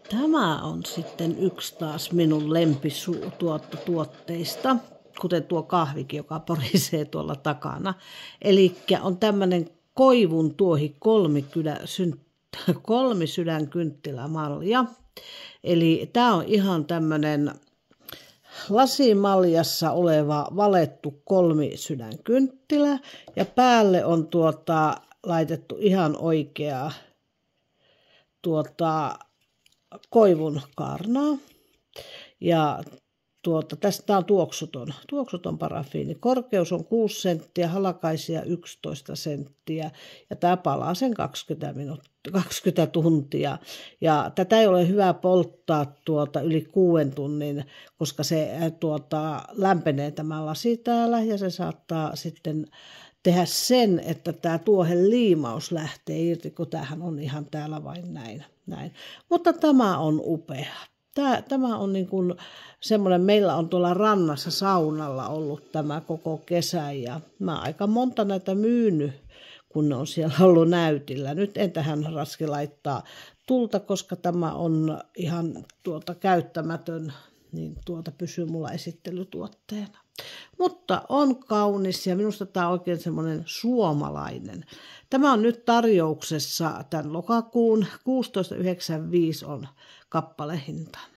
Tämä on sitten yksi taas minun lempituotteista, kuten tuo kahvikin, joka porisee tuolla takana. Eli on tämmöinen koivun tuohi kolmisydänkynttilämalja. Eli tämä on ihan tämmöinen lasimaljassa oleva valettu kolmisydänkynttilä. Ja päälle on laitettu ihan oikeaa koivun kaarnaa. Ja tästä on tuoksuton parafiini. Korkeus on 6 senttiä, halkaisia 11 senttiä ja tämä palaa sen 20 tuntia. Ja tätä ei ole hyvä polttaa yli 6 tunnin, koska se lämpenee tämä lasi täällä ja se saattaa sitten tehdä sen, että tämä tuohen liimaus lähtee irti, kun tämähän on ihan täällä vain näin. Mutta tämä on upea. Tämä on niin kuin semmoinen, meillä on tuolla rannassa saunalla ollut tämä koko kesän ja mä aika monta näitä myynyt, kun ne on siellä ollut näytillä. Nyt en tähän raski laittaa tulta, koska tämä on ihan käyttämätön, niin pysyy mulla esittelytuotteena. Mutta on kaunis ja minusta tämä on oikein semmoinen suomalainen. Tämä on nyt tarjouksessa tämän lokakuun 16,95 on kappalehinta.